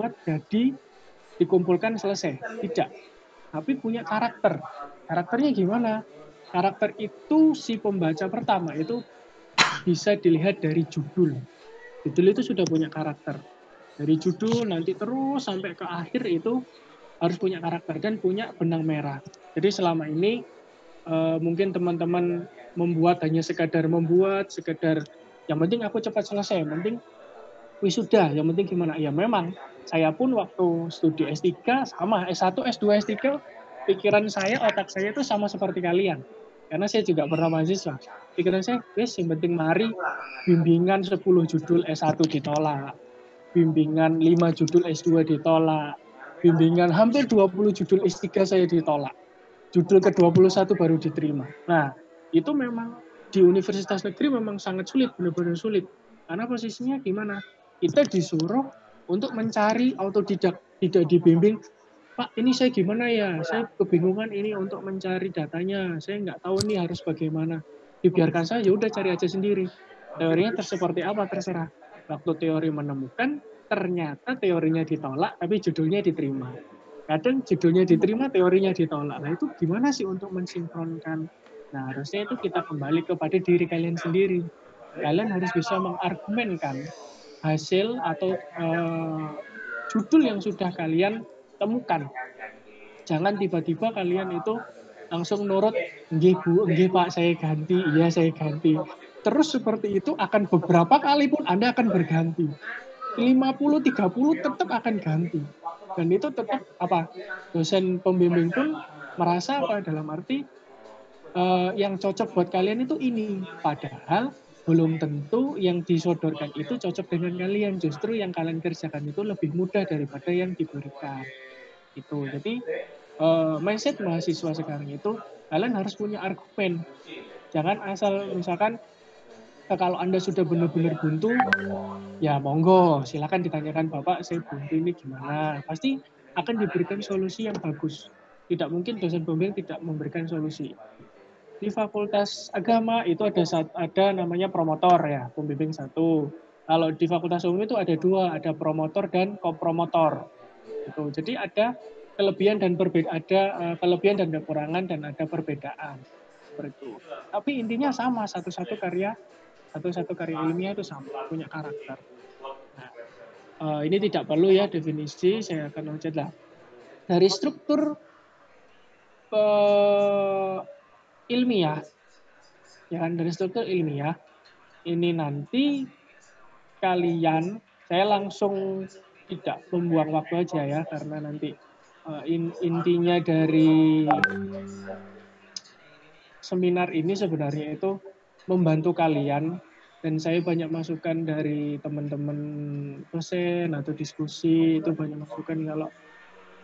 dibuat jadi dikumpulkan selesai. Tidak. Tapi punya karakter. Karakternya gimana? Karakter itu si pembaca pertama itu bisa dilihat dari judul. Judul itu sudah punya karakter. Dari judul nanti terus sampai ke akhir itu harus punya karakter dan punya benang merah. Jadi selama ini mungkin teman-teman membuat hanya sekadar membuat, sekadar yang penting aku cepat selesai, yang penting wisuda, yang penting gimana. Ya memang saya pun waktu studi S3 sama S1, S2, S3 pikiran saya, otak saya itu sama seperti kalian. Karena saya juga pernah mahasiswa. Pikiran saya, wes yang penting mari bimbingan 10 judul S1 ditolak, bimbingan 5 judul S2 ditolak, bimbingan hampir 20 judul S3 saya ditolak. Judul ke-21 baru diterima. Nah, itu memang di universitas negeri memang sangat sulit, benar-benar sulit. Karena posisinya gimana? Kita disuruh untuk mencari autodidak, tidak dibimbing. Pak, ini saya gimana ya? Saya kebingungan ini untuk mencari datanya. Saya nggak tahu nih harus bagaimana. Dibiarkan saja, udah cari aja sendiri. Teorinya seperti apa, terserah. Waktu teori menemukan, ternyata teorinya ditolak, tapi judulnya diterima. Kadang judulnya diterima, teorinya ditolak. Nah itu gimana sih untuk mensinkronkan? Nah harusnya itu kita kembali kepada diri kalian sendiri. Kalian harus bisa mengargumenkan hasil atau judul yang sudah kalian temukan. Jangan tiba-tiba kalian itu langsung nurut, nggih Bu, nggih Pak, saya ganti, iya saya ganti. Terus seperti itu akan beberapa kali pun Anda akan berganti. 50-30 tetap akan ganti. Dan itu tetap apa? Dosen pembimbing pun merasa apa dalam arti yang cocok buat kalian itu ini. Padahal belum tentu yang disodorkan itu cocok dengan kalian. Justru yang kalian kerjakan itu lebih mudah daripada yang diberikan. Itu. Jadi mindset mahasiswa sekarang itu kalian harus punya argumen. Jangan asal misalkan kalau Anda sudah benar-benar buntu, ya monggo, silakan ditanyakan Bapak, saya buntu ini gimana. Pasti akan diberikan solusi yang bagus. Tidak mungkin dosen pembimbing tidak memberikan solusi. Di Fakultas Agama itu ada namanya promotor ya, pembimbing satu. Kalau di Fakultas Umum itu ada dua, ada promotor dan kopromotor. Gitu. Jadi ada kelebihan dan kelebihan dan kekurangan dan ada perbedaan seperti itu. Tapi intinya sama, satu-satu karya ilmiah itu sama, punya karakter. Nah, ini tidak perlu ya definisi, saya akan lanjut lah. Dari struktur ilmiah, ya kan, dari struktur ilmiah, ini nanti kalian, saya langsung tidak membuang waktu aja ya, karena nanti intinya dari seminar ini sebenarnya itu membantu kalian, dan saya banyak masukan dari teman-teman dosen atau diskusi, itu banyak masukan kalau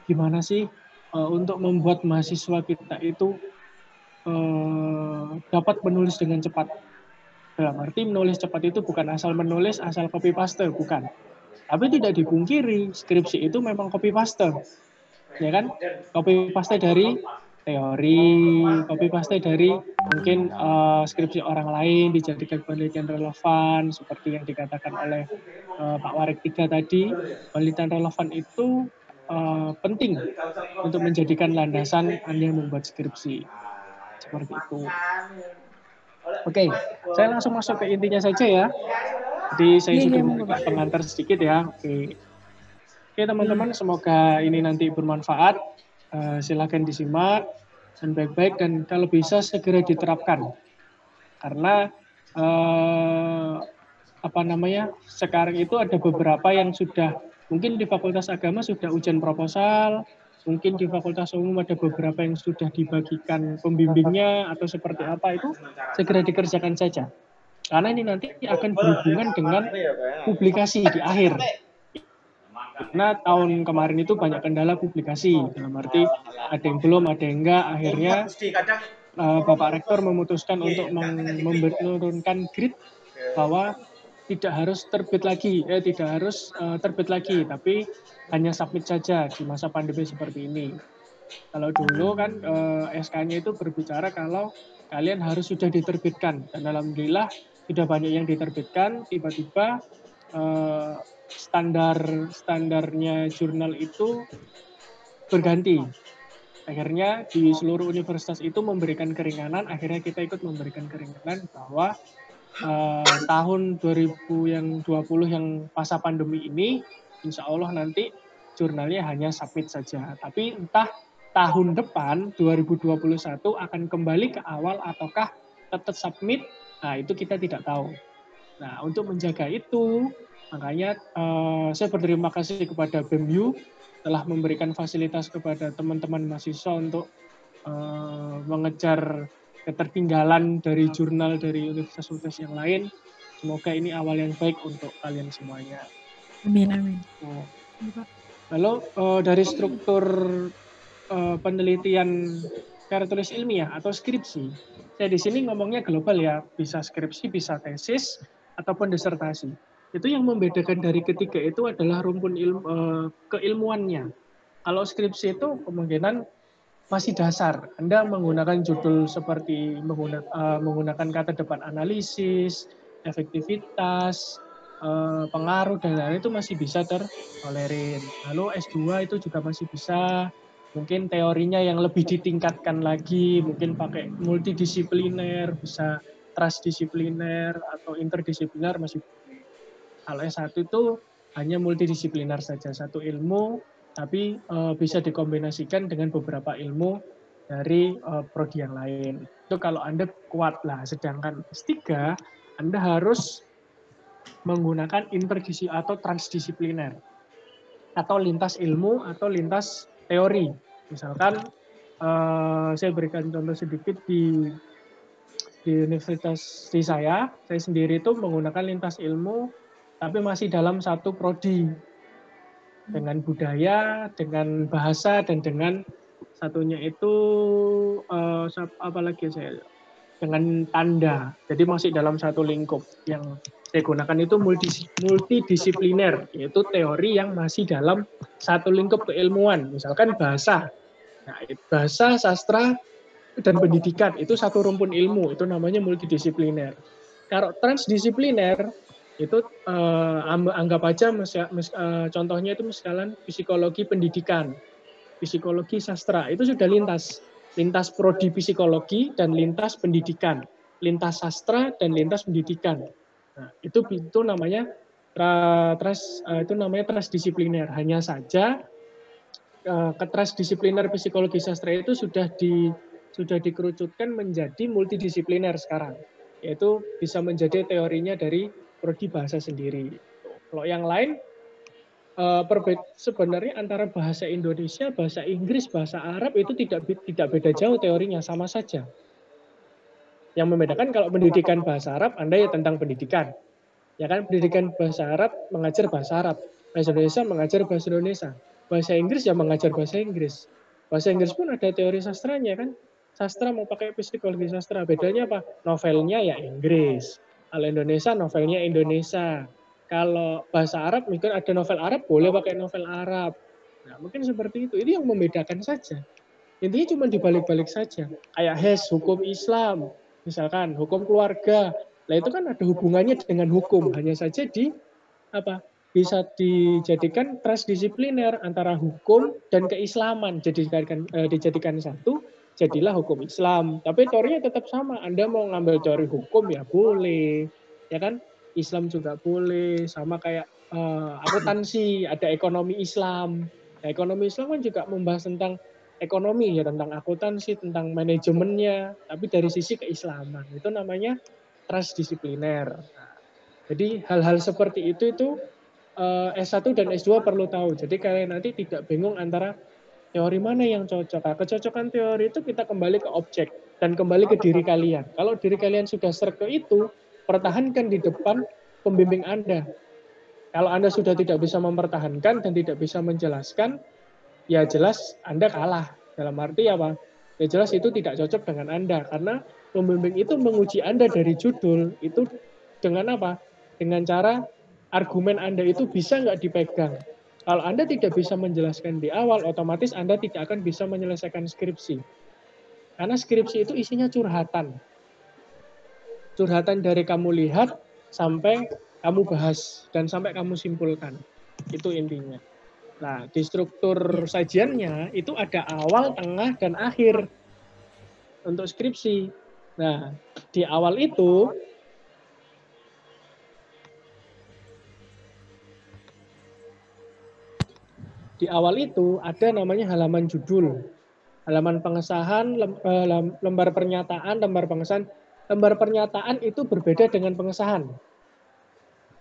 gimana sih untuk membuat mahasiswa kita itu dapat menulis dengan cepat. Dalam arti menulis cepat itu bukan asal menulis, asal copy paste, bukan. Tapi tidak dipungkiri, skripsi itu memang copy paste. Ya kan? Copy paste dari teori, copy paste dari mungkin skripsi orang lain dijadikan penelitian relevan seperti yang dikatakan oleh Pak Warik 3 tadi. Penelitian relevan itu penting untuk menjadikan landasan Anda membuat skripsi. Seperti itu. Oke, saya langsung masuk ke intinya saja ya. Jadi saya sudah memberikan pengantar sedikit ya. Oke, teman-teman, semoga ini nanti bermanfaat. Silakan disimak dan baik-baik, dan kalau bisa segera diterapkan. Karena sekarang itu ada beberapa yang sudah, mungkin di Fakultas Agama sudah ujian proposal, mungkin di Fakultas Umum ada beberapa yang sudah dibagikan pembimbingnya atau seperti apa, itu segera dikerjakan saja. Karena ini nanti akan berhubungan dengan publikasi di akhir. Karena tahun kemarin itu banyak kendala publikasi, dalam arti ada yang belum, ada yang enggak. Akhirnya Bapak Rektor memutuskan untuk menurunkan grid bahwa tidak harus terbit lagi, tapi hanya submit saja di masa pandemi seperti ini. Kalau dulu kan SK-nya itu berbicara kalau kalian harus sudah diterbitkan, dan alhamdulillah sudah banyak yang diterbitkan. Tiba-tiba standarnya jurnal itu berganti. Akhirnya di seluruh universitas itu memberikan keringanan, akhirnya kita ikut memberikan keringanan bahwa tahun 2020 yang masa pandemi ini, insya Allah nanti jurnalnya hanya submit saja. Tapi entah tahun depan 2021 akan kembali ke awal ataukah tetap submit, nah itu kita tidak tahu. Nah untuk menjaga itu, makanya saya berterima kasih kepada BEMU telah memberikan fasilitas kepada teman-teman mahasiswa untuk mengejar ketertinggalan dari jurnal dari universitas-universitas yang lain. Semoga ini awal yang baik untuk kalian semuanya. Amin, amin. Oh. Lalu dari struktur penelitian karya tulis ilmiah atau skripsi, saya di sini ngomongnya global ya, bisa skripsi, bisa tesis, ataupun disertasi. Itu yang membedakan dari ketiga itu adalah rumpun keilmuannya. Kalau skripsi itu kemungkinan masih dasar. Anda menggunakan judul seperti menggunakan kata depan analisis, efektivitas, pengaruh, dan lain-lain itu masih bisa tertolerir. Lalu S2 itu juga masih bisa, mungkin teorinya yang lebih ditingkatkan lagi, mungkin pakai multidisipliner, bisa transdisipliner atau interdisipliner masih boleh. Kalau S1 itu hanya multidisipliner saja, satu ilmu, tapi bisa dikombinasikan dengan beberapa ilmu dari prodi yang lain. Itu kalau Anda kuat lah. Sedangkan S3, Anda harus menggunakan interdisipliner atau transdisipliner. Atau lintas ilmu atau lintas teori. Misalkan saya berikan contoh sedikit di universitas di saya sendiri itu menggunakan lintas ilmu tapi masih dalam satu prodi dengan budaya, dengan bahasa, dan dengan satunya itu apalagi saya dengan tanda. Jadi masih dalam satu lingkup. Yang saya gunakan itu multidisipliner, yaitu teori yang masih dalam satu lingkup keilmuan. Misalkan bahasa. Nah, bahasa, sastra, dan pendidikan itu satu rumpun ilmu, itu namanya multidisipliner. Kalau transdisipliner itu anggap aja contohnya itu misalkan psikologi pendidikan, psikologi sastra, itu sudah lintas prodi psikologi dan lintas pendidikan, lintas sastra dan lintas pendidikan. Nah, itu namanya transdisipliner. Hanya saja transdisipliner psikologi sastra itu sudah dikerucutkan menjadi multidisipliner sekarang, yaitu bisa menjadi teorinya dari prodi bahasa sendiri. Kalau yang lain sebenarnya antara bahasa Indonesia, bahasa Inggris, bahasa Arab itu tidak beda jauh teorinya, sama saja. Yang membedakan kalau pendidikan bahasa Arab, Anda ya tentang pendidikan. Ya kan, pendidikan bahasa Arab mengajar bahasa Arab, bahasa Indonesia mengajar bahasa Indonesia. Bahasa Inggris ya mengajar bahasa Inggris. Bahasa Inggris pun ada teori sastranya kan. Sastra mau pakai psikologi sastra. Bedanya apa? Novelnya ya Inggris. Kalau Indonesia novelnya Indonesia. Kalau bahasa Arab mungkin ada novel Arab, boleh pakai novel Arab. Nah, mungkin seperti itu. Ini yang membedakan saja. Intinya cuma dibalik-balik saja. Kayak hukum Islam. Misalkan hukum keluarga. Nah, itu kan ada hubungannya dengan hukum. Hanya saja bisa dijadikan transdisipliner antara hukum dan keislaman, dijadikan satu, jadilah hukum Islam. Tapi teorinya tetap sama. Anda mau ngambil teori hukum ya boleh, ya kan? Islam juga boleh. Sama kayak akuntansi, ada ekonomi Islam. Nah, ekonomi Islam kan juga membahas tentang ekonomi ya, tentang akuntansi, tentang manajemennya, tapi dari sisi keislaman. Itu namanya transdisipliner. Nah, jadi hal-hal seperti itu S1 dan S2 perlu tahu. Jadi kalian nanti tidak bingung antara teori mana yang cocok. Nah, kecocokan teori itu kita kembali ke objek dan kembali ke diri kalian. Kalau diri kalian sudah serk ke itu, pertahankan di depan pembimbing Anda. Kalau Anda sudah tidak bisa mempertahankan dan tidak bisa menjelaskan, ya jelas Anda kalah. Dalam arti apa? Ya jelas itu tidak cocok dengan Anda. Karena pembimbing itu menguji Anda dari judul, itu dengan apa? Dengan cara argumen Anda itu bisa nggak dipegang. Kalau Anda tidak bisa menjelaskan di awal, otomatis Anda tidak akan bisa menyelesaikan skripsi. Karena skripsi itu isinya curhatan. Curhatan dari kamu lihat sampai kamu bahas dan sampai kamu simpulkan. Itu intinya. Nah, di struktur sajiannya itu ada awal, tengah, dan akhir untuk skripsi. Nah, di awal itu ada namanya halaman judul, halaman pengesahan, lembar pernyataan, lembar pengesahan. Lembar pernyataan itu berbeda dengan pengesahan.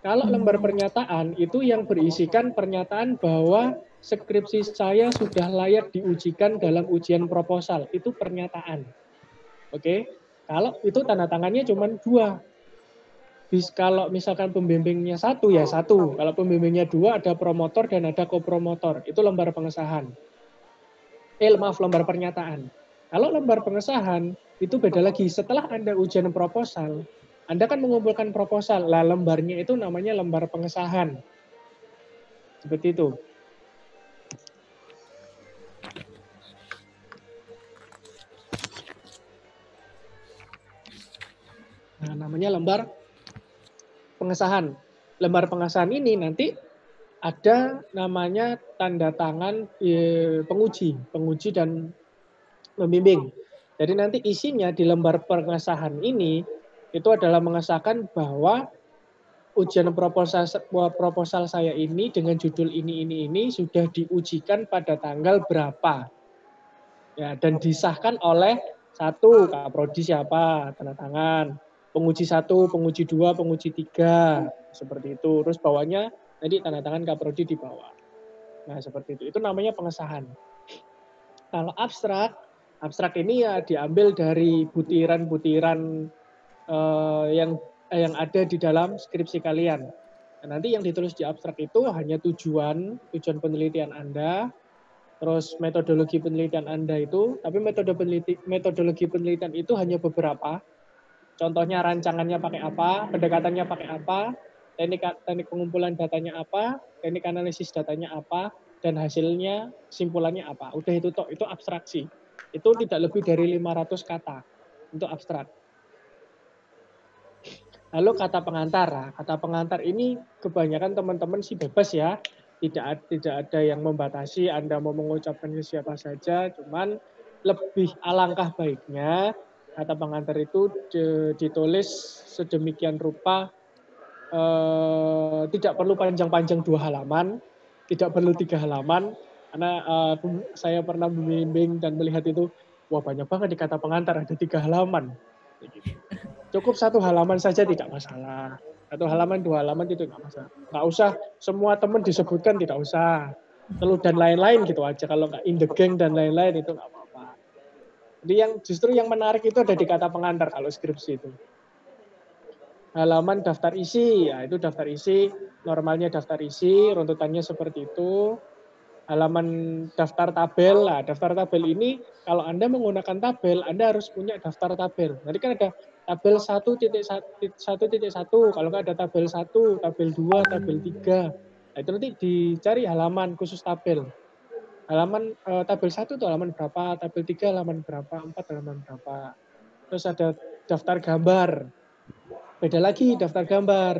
Kalau lembar pernyataan itu yang berisikan pernyataan bahwa skripsi saya sudah layak diujikan dalam ujian proposal. Itu pernyataan. Oke. Kalau itu tanda tangannya cuma 2. Kalau misalkan pembimbingnya 1 ya 1. Kalau pembimbingnya 2 ada promotor dan ada kopromotor. Itu lembar pengesahan. Lembar pernyataan. Kalau lembar pengesahan itu beda lagi. Setelah Anda ujian proposal, Anda kan mengumpulkan proposal. Lah lembarnya itu namanya lembar pengesahan. Seperti itu. Nah, namanya lembar pengesahan. Lembar pengesahan ini nanti ada namanya tanda tangan penguji dan membimbing. Jadi nanti isinya di lembar pengesahan ini itu adalah mengesahkan bahwa ujian proposal saya ini dengan judul ini sudah diujikan pada tanggal berapa. Ya, dan disahkan oleh 1 kaprodi siapa, tanda tangan. Penguji 1, penguji 2, penguji 3, seperti itu. Terus bawahnya nanti tanda tangan kaprodi di bawah. Nah, seperti itu. Itu namanya pengesahan. Kalau abstrak ini ya diambil dari butiran-butiran yang ada di dalam skripsi kalian. Nah, nanti yang ditulis di abstrak itu hanya tujuan penelitian Anda, terus metodologi penelitian Anda itu, tapi metodologi penelitian itu hanya beberapa. Contohnya rancangannya pakai apa, pendekatannya pakai apa, teknik pengumpulan datanya apa, teknik analisis datanya apa, dan hasilnya, simpulannya apa. Udah itu toh, itu abstraksi. Itu tidak lebih dari 500 kata untuk abstrak. Lalu kata pengantar. Kata pengantar ini kebanyakan teman-teman sih bebas ya. Tidak ada yang membatasi Anda mau mengucapkan ke siapa saja, cuman lebih alangkah baiknya kata pengantar itu ditulis sedemikian rupa, tidak perlu panjang-panjang 2 halaman, tidak perlu 3 halaman, karena saya pernah membimbing dan melihat itu, wah banyak banget di kata pengantar, ada 3 halaman. Cukup 1 halaman saja tidak masalah. 1 halaman, 2 halaman itu tidak masalah. Nggak usah semua teman disebutkan, tidak usah. Lalu dan lain-lain gitu aja. Kalau nggak in the gang dan lain-lain itu nggak apa-apa. Jadi justru yang menarik itu ada di kata pengantar kalau skripsi itu. Halaman daftar isi, ya itu daftar isi, normalnya daftar isi, runtutannya seperti itu. Halaman daftar tabel, lah daftar tabel ini kalau Anda menggunakan tabel, Anda harus punya daftar tabel. Nanti kan ada tabel 1.1, kalau nggak ada tabel 1, tabel 2, tabel 3. Nah, itu nanti dicari halaman khusus tabel. Halaman tabel 1 itu halaman berapa, tabel 3 halaman berapa, 4 halaman berapa. Terus ada daftar gambar. Beda lagi daftar gambar.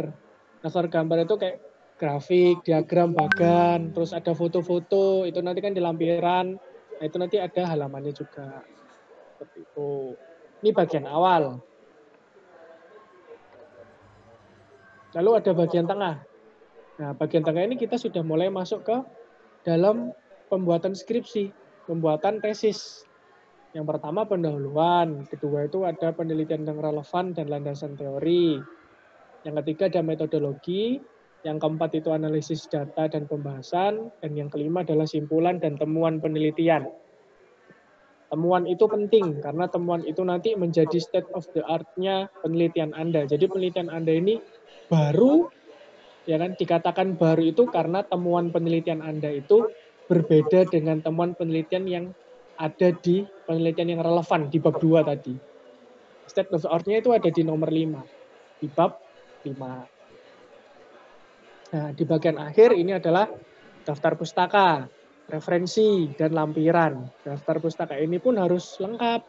Daftar gambar itu kayak grafik, diagram bagan, terus ada foto-foto, itu nanti kan di lampiran. Nah, itu nanti ada halamannya juga. Seperti itu. Ini bagian awal. Lalu ada bagian tengah. Nah, bagian tengah ini kita sudah mulai masuk ke dalam pembuatan skripsi, pembuatan tesis. Yang pertama pendahuluan, kedua itu ada penelitian yang relevan dan landasan teori. Yang ketiga ada metodologi, yang keempat itu analisis data dan pembahasan, dan yang kelima adalah simpulan dan temuan penelitian. Temuan itu penting karena temuan itu nanti menjadi state of the art-nya penelitian Anda. Jadi penelitian Anda ini baru, ya kan, dikatakan baru itu karena temuan penelitian Anda itu berbeda dengan temuan penelitian yang ada di penelitian yang relevan di bab 2 tadi. State of the art-nya itu ada di nomor 5, di bab 5. Nah, di bagian akhir ini adalah daftar pustaka, referensi, dan lampiran. Daftar pustaka ini pun harus lengkap.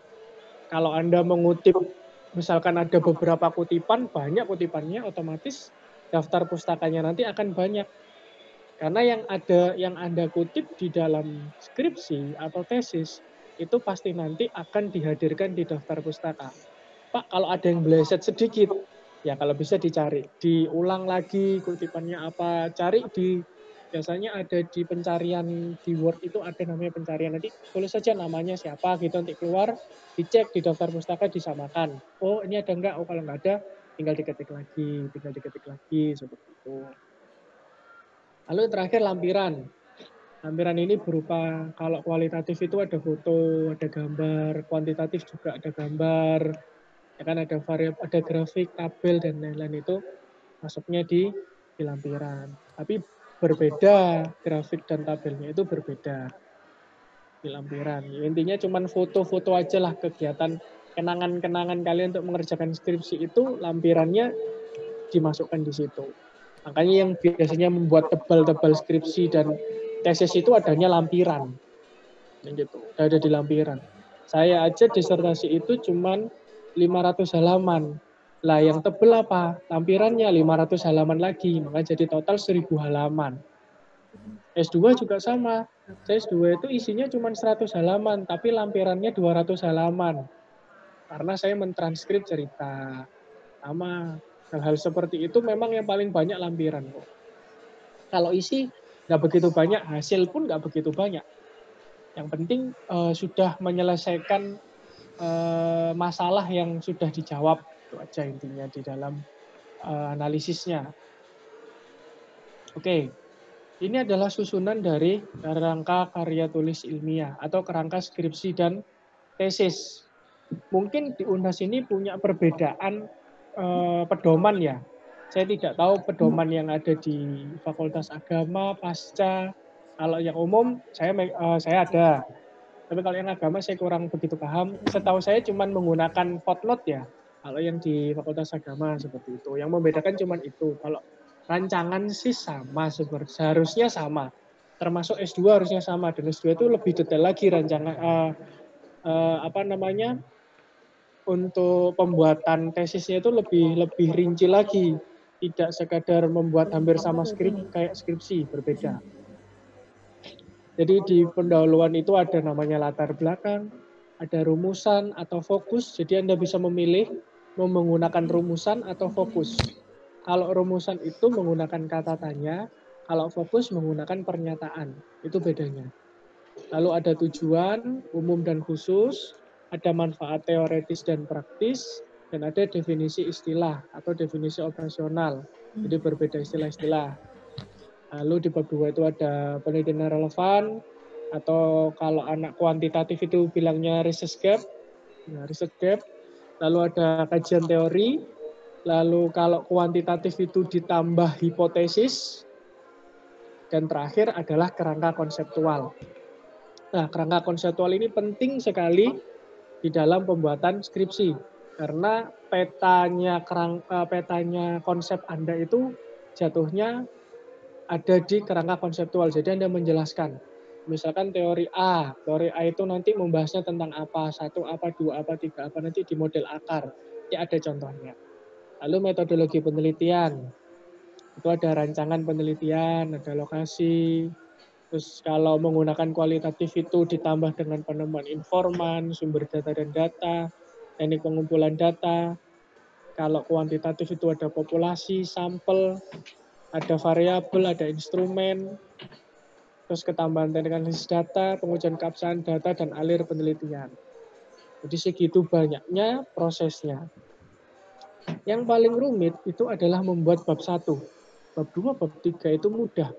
Kalau Anda mengutip, misalkan ada beberapa kutipan, banyak kutipannya, otomatis daftar pustakanya nanti akan banyak. Karena yang Anda kutip di dalam skripsi atau tesis itu pasti nanti akan dihadirkan di daftar pustaka. Pak, kalau ada yang meleset sedikit, ya kalau bisa dicari, diulang lagi kutipannya apa, cari biasanya ada di pencarian di Word itu ada namanya pencarian, nanti tulis saja namanya siapa gitu, nanti keluar, dicek di daftar pustaka disamakan. Oh ini ada enggak? Oh kalau enggak ada, tinggal diketik lagi, seperti itu. Lalu terakhir lampiran. Lampiran ini berupa kalau kualitatif itu ada foto, ada gambar, kuantitatif juga ada gambar, ya kan ada variabel, ada grafik, tabel dan lain-lain itu masuknya di lampiran. Tapi berbeda grafik dan tabelnya itu berbeda di lampiran. Ya, intinya cuma foto-foto aja lah kegiatan kenangan-kenangan kalian untuk mengerjakan skripsi itu lampirannya dimasukkan di situ. Makanya yang biasanya membuat tebal-tebal skripsi dan tesis itu adanya lampiran. Gitu. Ada di lampiran. Saya aja disertasi itu cuman 500 halaman. Lah yang tebel apa? Lampirannya 500 halaman lagi, maka jadi total 1000 halaman. S2 juga sama. Saya S2 itu isinya cuma 100 halaman, tapi lampirannya 200 halaman. Karena saya mentranskrip cerita. Sama hal-hal seperti itu memang yang paling banyak lampiran kok. Kalau isi nggak begitu banyak, hasil pun nggak begitu banyak. Yang penting sudah menyelesaikan masalah yang sudah dijawab. Itu aja intinya di dalam analisisnya. Oke, ini adalah susunan dari kerangka karya tulis ilmiah atau kerangka skripsi dan tesis. Mungkin di UNHAS ini punya perbedaan pedoman ya. Saya tidak tahu pedoman yang ada di Fakultas Agama, Pasca. Kalau yang umum saya ada. Tapi kalau yang agama saya kurang begitu paham. Setahu saya cuma menggunakan footnote ya. Kalau yang di Fakultas Agama seperti itu. Yang membedakan cuma itu. Kalau rancangan sih sama, seharusnya sama. Termasuk S2 harusnya sama. Dan S2 itu lebih detail lagi rancangan untuk pembuatan tesisnya itu lebih rinci lagi. Tidak sekadar membuat hampir sama kayak skripsi, berbeda. Jadi di pendahuluan itu ada namanya latar belakang, ada rumusan atau fokus. Jadi Anda bisa memilih mau menggunakan rumusan atau fokus. Kalau rumusan itu menggunakan kata tanya, kalau fokus menggunakan pernyataan. Itu bedanya. Lalu ada tujuan, umum dan khusus, ada manfaat teoretis dan praktis, dan ada definisi istilah atau definisi operasional. Jadi berbeda istilah-istilah. Lalu di bab 2 itu ada penelitian relevan, atau kalau anak kuantitatif itu bilangnya research gap. Nah, research gap. Lalu ada kajian teori. Lalu kalau kuantitatif itu ditambah hipotesis. Dan terakhir adalah kerangka konseptual. Nah, kerangka konseptual ini penting sekali di dalam pembuatan skripsi. Karena petanya konsep Anda itu jatuhnya ada di kerangka konseptual. Jadi Anda menjelaskan. Misalkan teori A itu nanti membahasnya tentang apa, 1 apa, 2 apa, 3 apa, nanti di model akar. Ya ada contohnya. Lalu metodologi penelitian. Itu ada rancangan penelitian, ada lokasi. Terus kalau menggunakan kualitatif itu ditambah dengan penemuan informan, sumber data dan data, teknik pengumpulan data. Kalau kuantitatif itu ada populasi, sampel, ada variabel, ada instrumen, terus ketambahan teknik analisis data, pengujian keabsahan data, dan alir penelitian. Jadi segitu banyaknya prosesnya. Yang paling rumit itu adalah membuat bab 1. Bab 2, bab 3 itu mudah.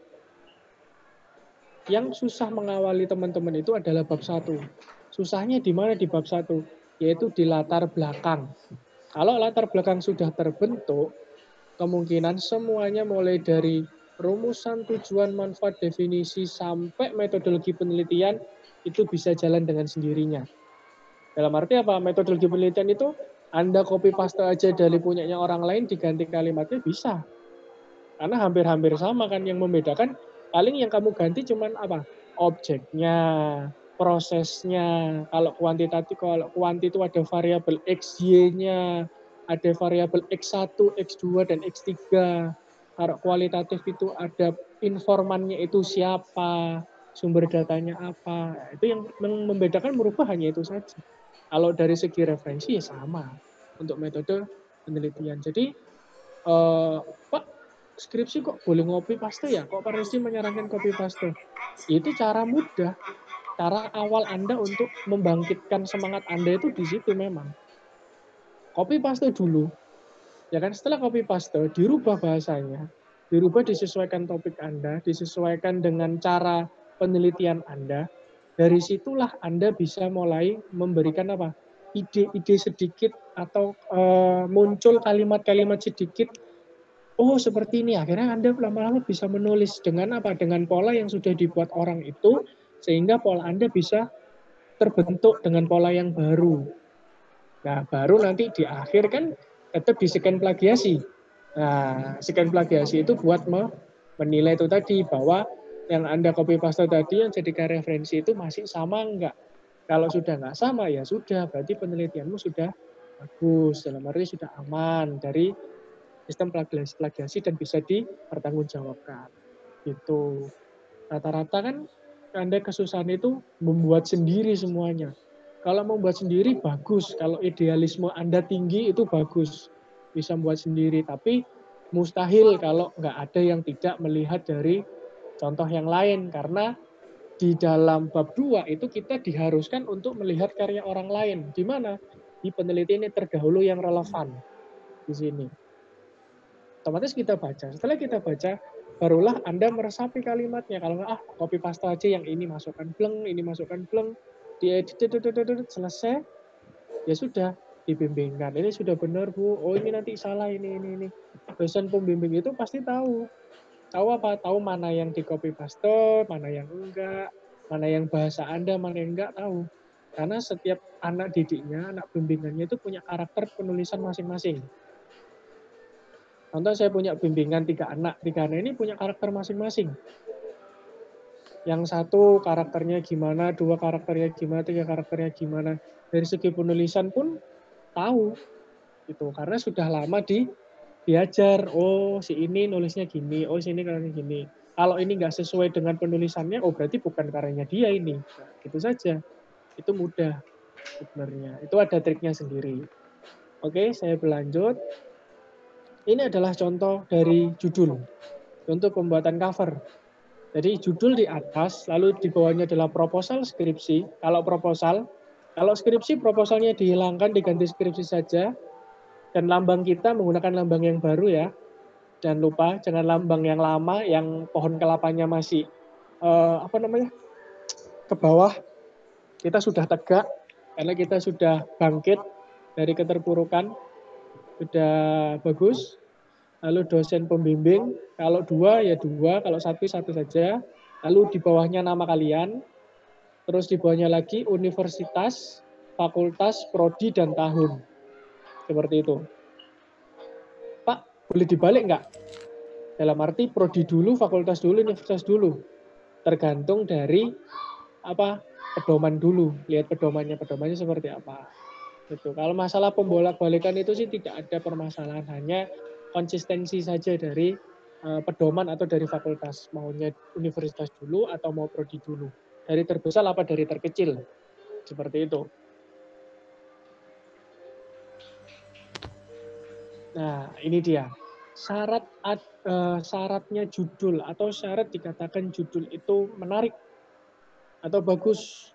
Yang susah mengawali teman-teman itu adalah bab 1. Susahnya di mana di bab 1? Yaitu di latar belakang. Kalau latar belakang sudah terbentuk, kemungkinan semuanya mulai dari rumusan, tujuan, manfaat, definisi, sampai metodologi penelitian itu bisa jalan dengan sendirinya. Dalam arti apa? Metodologi penelitian itu Anda copy paste aja dari punyanya orang lain, diganti kalimatnya bisa. Karena hampir-hampir sama kan, yang membedakan paling yang kamu ganti cuman apa? Objeknya, prosesnya. Kalau kuantitatif, kalau kuanti itu ada variabel X, Y-nya, ada variabel X1, X2, dan X3. Kalau kualitatif itu ada informannya itu siapa, sumber datanya apa. Itu yang membedakan merubah hanya itu saja. Kalau dari segi referensi ya sama untuk metode penelitian. Jadi, Pak, skripsi kok boleh ngopi paste ya? Kok Pak Resti menyarankan kopi paste? Itu cara mudah, cara awal Anda untuk membangkitkan semangat Anda itu di situ memang. Kopi paste dulu, ya kan? Setelah copy paste, dirubah bahasanya, dirubah disesuaikan topik Anda, disesuaikan dengan cara penelitian Anda. Dari situlah Anda bisa mulai memberikan apa? Ide-ide sedikit atau muncul kalimat-kalimat sedikit. Oh, seperti ini. Akhirnya Anda lama-lama bisa menulis dengan apa? Dengan pola yang sudah dibuat orang itu, sehingga pola Anda bisa terbentuk dengan pola yang baru. Nah, baru nanti di akhir kan tetap di scan plagiasi. Nah, scan plagiasi itu buat menilai itu tadi bahwa yang Anda copy paste tadi yang jadikan referensi itu masih sama enggak. Kalau sudah enggak sama ya sudah, berarti penelitianmu sudah bagus, dalam arti sudah aman dari sistem plagiasi dan bisa dipertanggungjawabkan. Gitu. Rata-rata kan Anda kesusahan itu membuat sendiri semuanya. Kalau membuat sendiri bagus, kalau idealisme Anda tinggi itu bagus, bisa membuat sendiri. Tapi mustahil kalau nggak ada yang tidak melihat dari contoh yang lain. Karena di dalam bab 2 itu kita diharuskan untuk melihat karya orang lain. Di mana? Di penelitian yang terdahulu yang relevan. Di sini. Otomatis kita baca. Setelah kita baca, barulah Anda meresapi kalimatnya. Kalau nggak, copy paste aja yang ini masukkan bleng, ini masukkan bleng, diedit, selesai, ya sudah, dibimbingkan. Ini sudah benar, Bu. Oh, ini nanti salah, ini. Dosen pembimbing itu pasti tahu. Tahu apa? Tahu mana yang di copy paste, mana yang enggak, mana yang bahasa Anda, mana yang enggak, tahu. Karena setiap anak didiknya, anak bimbingannya itu punya karakter penulisan masing-masing. Contoh saya punya bimbingan 3 anak ini punya karakter masing-masing. Yang satu karakternya gimana, 2 karakternya gimana, 3 karakternya gimana. Dari segi penulisan pun tahu gitu, karena sudah lama diajar. Oh, si ini nulisnya gini, oh si ini karakternya gini. Kalau ini nggak sesuai dengan penulisannya, oh berarti bukan karyanya dia ini. Nah, gitu saja. Itu mudah sebenarnya. Itu ada triknya sendiri. Oke, saya berlanjut. Ini adalah contoh dari judul untuk pembuatan cover. Jadi judul di atas, lalu di bawahnya adalah proposal skripsi. Kalau skripsi proposalnya dihilangkan, diganti skripsi saja. Dan lambang kita menggunakan lambang yang baru ya. Jangan lupa, jangan lambang yang lama, yang pohon kelapanya masih ke bawah. Kita sudah tegak, karena kita sudah bangkit dari keterpurukan. Sudah bagus. Lalu dosen pembimbing, kalau 2 ya 2, kalau 1 saja. Lalu di bawahnya nama kalian, terus di bawahnya lagi universitas, fakultas, prodi, dan tahun. Seperti itu. Pak, boleh dibalik nggak? Dalam arti prodi dulu, fakultas dulu, universitas dulu. Tergantung dari pedoman dulu. Lihat pedomannya seperti apa. Gitu. Kalau masalah pembolak-balikan itu sih tidak ada permasalahan, hanya konsistensi saja dari pedoman atau dari fakultas, maunya universitas dulu atau mau prodi dulu, dari terbesar apa dari terkecil, seperti itu. Nah, ini dia syaratnya judul, atau syarat dikatakan judul itu menarik atau bagus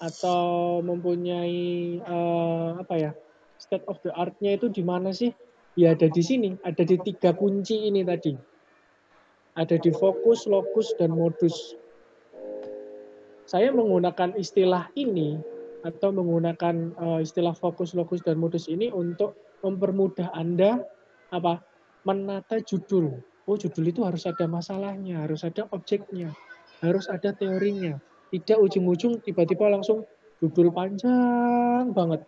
atau mempunyai state of the art-nya itu di mana sih? Ya ada di sini, ada di 3 kunci ini tadi. Ada di fokus, lokus, dan modus. Saya menggunakan istilah ini atau menggunakan istilah fokus, lokus, dan modus ini untuk mempermudah Anda menata judul. Oh, judul itu harus ada masalahnya, harus ada objeknya, harus ada teorinya. Tidak ujung-ujung tiba-tiba langsung judul panjang banget.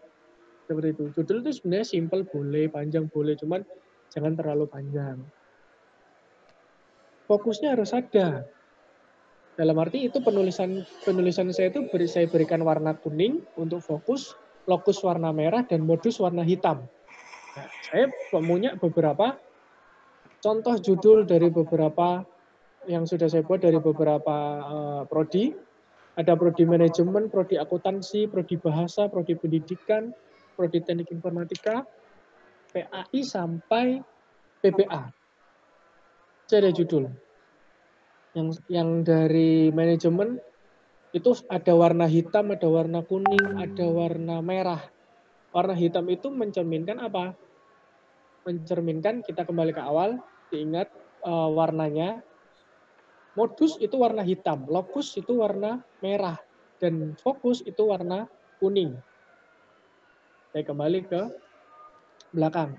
Seperti itu. Judul itu sebenarnya simple boleh, panjang boleh, cuman jangan terlalu panjang. Fokusnya harus ada. Dalam arti itu penulisan saya itu saya berikan warna kuning untuk fokus, lokus warna merah, dan modus warna hitam. Nah, saya punya beberapa contoh judul dari beberapa yang sudah saya buat dari beberapa prodi. Ada prodi manajemen, prodi akuntansi, prodi bahasa, prodi pendidikan, prodi teknik informatika, PAI sampai PPA. Itu ada judul. Yang dari manajemen itu ada warna hitam, ada warna kuning, ada warna merah. Warna hitam itu mencerminkan apa? Mencerminkan, kita kembali ke awal, diingat warnanya. Modus itu warna hitam, lokus itu warna merah, dan fokus itu warna kuning. Saya kembali ke belakang.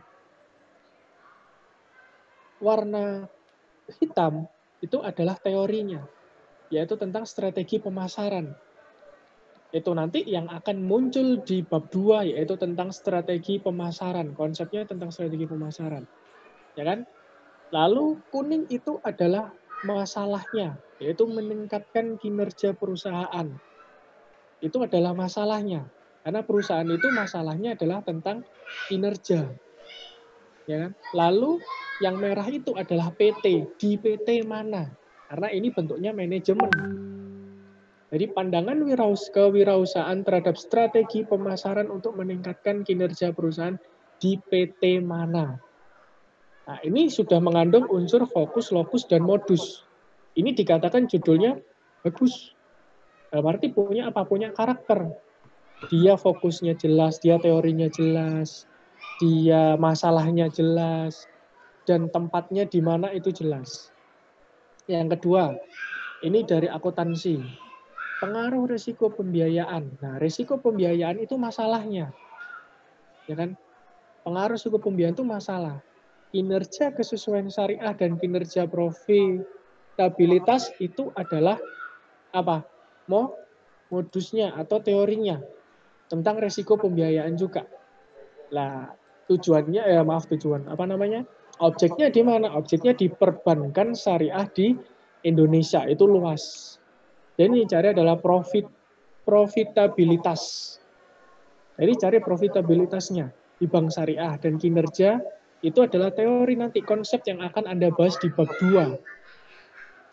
Warna hitam itu adalah teorinya, yaitu tentang strategi pemasaran. Itu nanti yang akan muncul di bab 2, yaitu tentang strategi pemasaran. Konsepnya tentang strategi pemasaran. Ya kan? Lalu kuning itu adalah masalahnya, yaitu meningkatkan kinerja perusahaan. Itu adalah masalahnya. Karena perusahaan itu masalahnya adalah tentang kinerja. Ya kan? Lalu yang merah itu adalah PT. Di PT mana? Karena ini bentuknya manajemen. Jadi pandangan kewirausahaan terhadap strategi pemasaran untuk meningkatkan kinerja perusahaan di PT mana. Nah, ini sudah mengandung unsur fokus, lokus, dan modus. Ini dikatakan judulnya bagus. Berarti punya apa? Punya karakter. Dia fokusnya jelas, dia teorinya jelas, dia masalahnya jelas, dan tempatnya di mana itu jelas. Yang kedua, ini dari akuntansi. Pengaruh risiko pembiayaan. Nah, risiko pembiayaan itu masalahnya. Ya kan? Pengaruh risiko pembiayaan itu masalah. Kinerja kesesuaian syariah dan kinerja profitabilitas itu adalah apa? Modusnya atau teorinya tentang risiko pembiayaan juga. Lah, tujuannya objeknya di mana? Objeknya di perbankan syariah di Indonesia, itu luas. Jadi cari adalah profitabilitas. Jadi cari profitabilitasnya di bank syariah, dan kinerja itu adalah teori nanti, konsep yang akan Anda bahas di bab 2.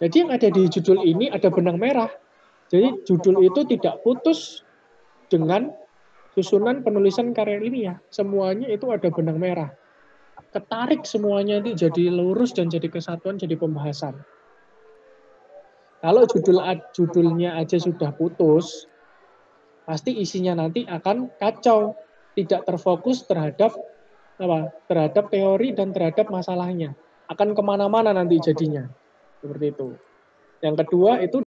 Jadi yang ada di judul ini ada benang merah. Jadi judul itu tidak putus dengan susunan penulisan karya ilmiah. Semuanya itu ada benang merah. Ketarik semuanya itu jadi lurus dan jadi kesatuan, jadi pembahasan. Kalau judulnya aja sudah putus, pasti isinya nanti akan kacau, tidak terfokus terhadap teori dan terhadap masalahnya. Akan kemana-mana nanti jadinya. Seperti itu. Yang kedua itu